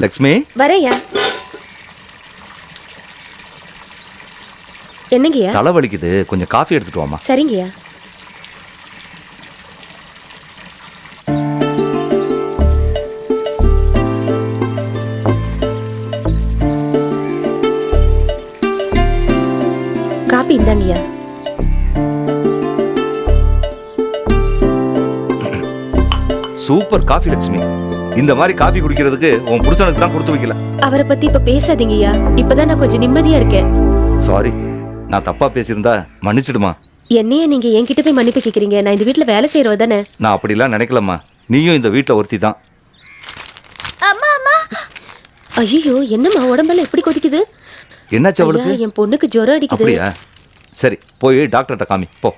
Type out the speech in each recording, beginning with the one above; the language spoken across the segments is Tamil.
லக்ஷ்மி வரையா. என்னங்கய்யா? தலை வலிக்குது, கொஞ்சம் காஃபி எடுத்துட்டு வாமா. சரிங்கய்யா. காபி இந்தாங்கய்யா. Super coffee Lakshmi. இந்த மாதிரி காஃபி குடிக்கிறதுக்கு உன் புருஷனுக்கு தான் கொடுத்து வைக்கல. அவரை பத்தி இப்ப பேசாதீங்கய்யா. இப்பதான் நான் கொஞ்சம் நிம்மதியா இருக்கேன். சாரி, நான் தப்பா பேசியிருந்தா மன்னிச்சிடுமா. என்னைய நீங்க என்கிட்ட போய் மன்னிப்பு கேக்குறீங்க? நான் இந்த வீட்டுல வேலை செய்யறவ தானே. நான் அப்படிலாம் நினைக்கலம்மா. நீயும் இந்த வீட்டுல ஒருத்தி தான். ஐயோ, என்னம்மா உடம்பெல்லாம் எப்படி கொதிக்குது? என்னாச்சு அவளுக்கு? என் பொண்ணுக்கு ஜுரம் அடிக்குது. அப்படியா? சரி, போய் டாக்டர்கிட்ட காமி போ.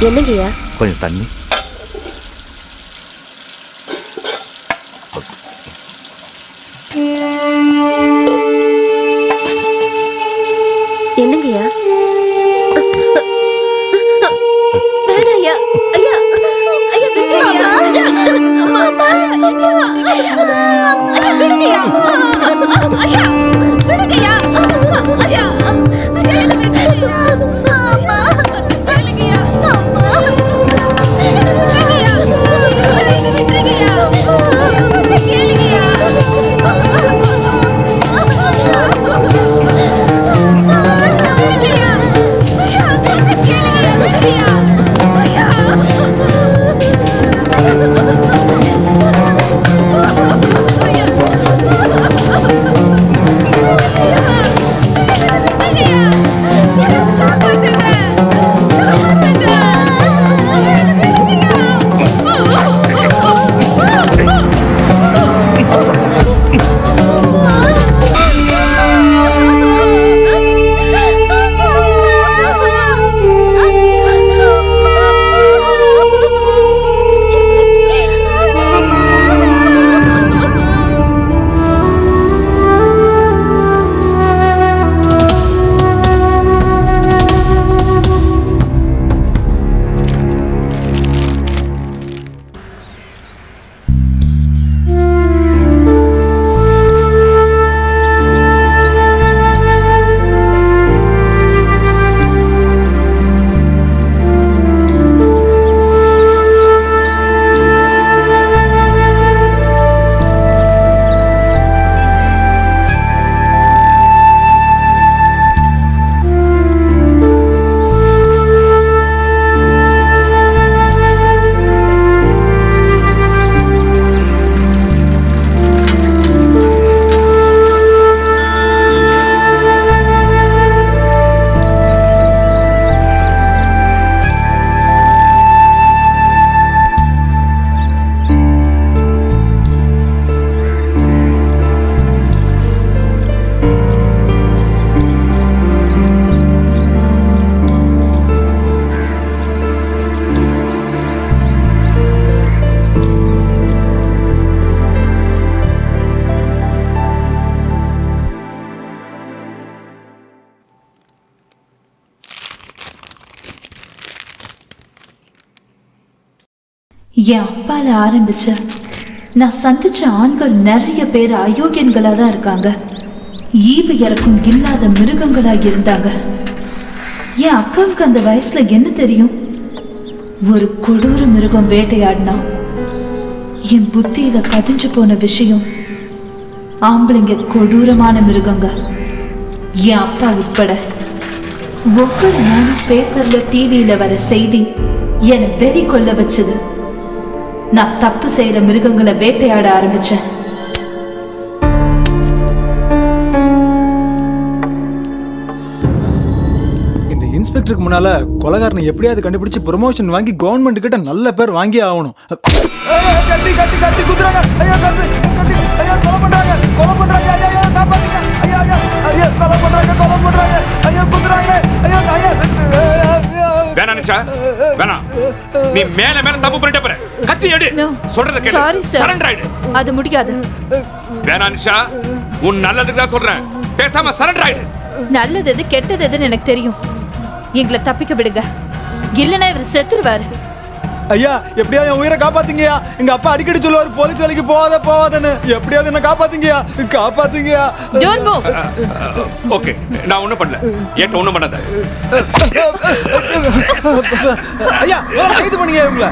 என்னங்கய்யா? கொஞ்சம் தண்ணி. என்னங்கய்யா? வேண்டாயா. ஐயா, ஐயா விட்டுங்கய்யா. அம்மா, ஐயா விடுங்கய்யா. ஐயா விடுங்கய்யா. ஐயா, ஐயா விடுங்கய்யா. அம்மா, விடுங்கய்யா. அம்மா, விடுங்கய்யா. விடுங்கய்யா. கேளுங்கய்யா. என் அப்பால ஆரம்பிச்ச நான் சந்திச்ச ஆண்கள் நிறைய பேர் அயோக்கியன்களா தான் இருக்காங்க. ஈவு இறக்கும் இல்லாத மிருகங்களா இருந்தாங்க. என் அக்காவுக்கு அந்த வயசுல என்ன தெரியும்? ஒரு கொடூர மிருகம் வேட்டையாடினா என் புத்தியில பதிஞ்சு போன விஷயம், ஆம்பளைங்க கொடூரமான மிருகங்க. என் அப்பா உட்பட ஒவ்வொரு நாளும் பேப்பர்ல டிவியில வர செய்தி என்னை வெறி கொள்ள வச்சது. நான் தப்பு செய்யற மிருகங்களை வேட்டையாட ஆரம்பிச்சேன். இந்த இன்ஸ்பெக்டருக்கு முன்னால கொலைகாரனை எப்படியாவது கண்டுபிடிச்சு ப்ரொமோஷன் வாங்கி கவர்மெண்ட் கிட்ட நல்ல பேர் வாங்கி ஆகணும். கத்தி கத்தி கத்தி குத்துறாங்க. ஐயா கத்தி கத்தி. ஐயா கொலை பண்றாங்க. கொலை பண்றாங்க. ஐயா ஐயா காப்பாத்துங்க. ஐயா ஐயா ஐயா கொலை பண்றாங்க. கொலை பண்றாங்க. ஐயா குத்துறாங்க. ஐயா ஐயா வேணா நிஷா வேணா. நீ மேல மேல தப்பு பண்ணிட்ட பாரு. கத்தி எடு. சொல்றத கேளு. Sorry sir. சரண்டர் ஆயிடு. அது முடியாது. வேணா நிஷா. உன் நல்லதுக்கு தான் சொல்றேன். பேசாம சரண்டர் ஆயிடு. நல்லது எது கெட்டது எதுன்னு எனக்கு தெரியும். எங்களை தப்பிக்க விடுங்க, இல்லைன்னா இவர் செத்துருவாரு. ஐயா எப்படியாவது என் உயிரை காப்பாத்துங்கயா. எங்க அப்பா அடிக்கடி சொல்லுவாரு போலீஸ் வேலைக்கு போகாத போகாதன்னு. எப்படியாவது என்ன காப்பாத்துங்கயா. காப்பாத்துங்கயா. Don't move. ஓகே நான் ஒண்ணும் பண்ணல. ஏட்ட ஒண்ணும் பண்ணாத. ஐயா கைது பண்ணுங்க இவங்கள.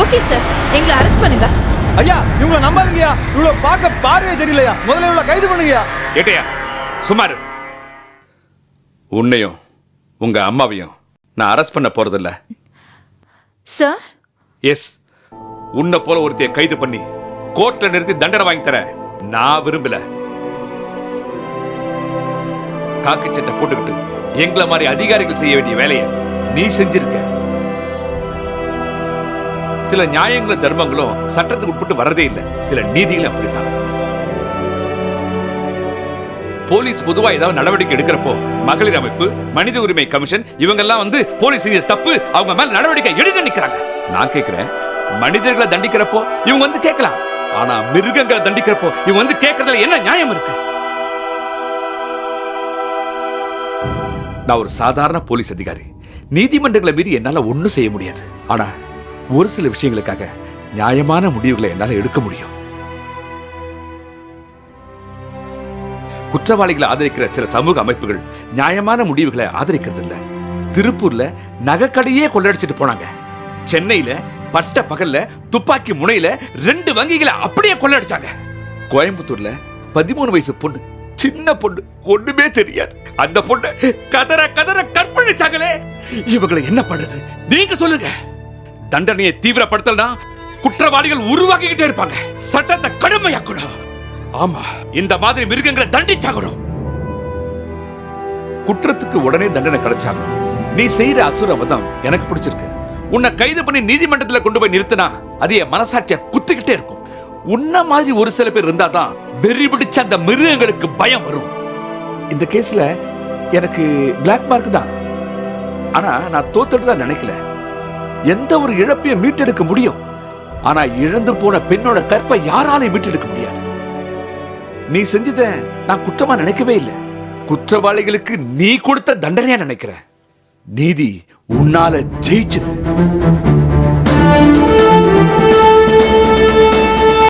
ஓகே சார், எங்களை அரெஸ்ட் பண்ணுங்க. ஐயா இவங்கள நம்பாதீங்கயா. இவ்வளவு பார்க்க பார்வையே தெரியலையா. முதல்ல இவங்கள கைது பண்ணுங்கயா. ஏட்டையா சுமாரு. உன்னையும் உங்க அம்மாவையும் நான் அரெஸ்ட் பண்ண போறதில்ல. சார் எஸ், உன்னை போல ஒருத்தைய கைது பண்ணி கோர்ட்ல நிறுத்தி தண்டனை வாங்கி தர நான் விரும்பல. காக்கி சட்டை போட்டுக்கிட்டு எங்களை மாதிரி அதிகாரிகள் செய்ய வேண்டிய வேலையை நீ செஞ்சிருக்க. சில நியாயங்களும் தர்மங்களும் சட்டத்துக்கு உட்பட்டு வரதே இல்லை. சில நீதிகளும் அப்படித்தான். போலீஸ் பொதுவா ஏதாவது நடவடிக்கை எடுக்கிறப்போ மகளிர் அமைப்பு, மனித உரிமை கமிஷன் இவங்கெல்லாம் வந்து போலீஸ் செஞ்ச தப்பு அவங்க மேல நடவடிக்கை எடுக்க நிக்கிறாங்க. நான் கேட்கிறேன், மனிதர்களை தண்டிக்கிறப்போ இவங்க வந்து கேட்கலாம். ஆனா மிருகங்களை தண்டிக்கிறப்போ இவங்க வந்து கேட்கறதுல என்ன நியாயம் இருக்கு? நான் ஒரு சாதாரண போலீஸ் அதிகாரி. நீதிமன்றங்களை மீறி என்னால ஒண்ணும் செய்ய முடியாது. ஆனா ஒரு சில விஷயங்களுக்காக நியாயமான முடிவுகளை என்னால எடுக்க முடியும். குற்றவாளிகளை ஆதரிக்கிற சில சமூக அமைப்புகள் நியாயமான முடிவுகளை ஆதரிக்கிறது இல்ல. திருப்பூர்ல நகைக்கடையே கொள்ளடிச்சிட்டு போனாங்க. சென்னையில பட்ட பகல்ல துப்பாக்கி முனையில 2 வங்கிகளை அப்படியே கொள்ளடிச்சாங்க. கோயம்புத்தூர்ல 13 வயசு பொண்ணு, சின்ன பொண்ணு, ஒண்ணுமே தெரியாது. அந்த பொண்ணு கதற கதற கற்பழிச்சாங்களே. இவங்களை என்ன பண்றது நீங்க சொல்லுங்க. தண்டனையை தீவிரப்படுத்தலனா குற்றவாளிகள் உருவாக்கிக்கிட்டே இருப்பாங்க. சட்டத்தை கடுமையாக்கணும். ஆமா, இந்த மாதிரி மிருகங்களை தண்டிச்சாகணும். குற்றத்துக்கு உடனே தண்டனை கிடைச்சாங்க. நீ செய்யற அசுரவதம் எனக்கு பிடிச்சிருக்கு. உன்னை கைது பண்ணி நீதிமன்றத்தில் கொண்டு போய் நிறுத்தினா அது என் மனசாட்சியை குத்திக்கிட்டே இருக்கும். உன்ன மாதிரி ஒரு சில பேர் இருந்தாதான் வெறி பிடிச்ச அந்த மிருகங்களுக்கு பயம் வரும். இந்த கேஸ்ல எனக்கு பிளாக் மார்க் தான். ஆனா நான் தோத்துட்டு தான் நினைக்கல. எந்த ஒரு இழப்பையும் மீட்டெடுக்க முடியும். ஆனா இழந்து போன பெண்ணோட கற்பை யாராலையும் மீட்டெடுக்க முடியாது. நீ செஞ்சத நான் குற்றமா நினைக்கவே இல்லை. குற்றவாளிகளுக்கு நீ கொடுத்த தண்டனையா நினைக்கிற. நீதி உன்னால ஜெயிச்சது.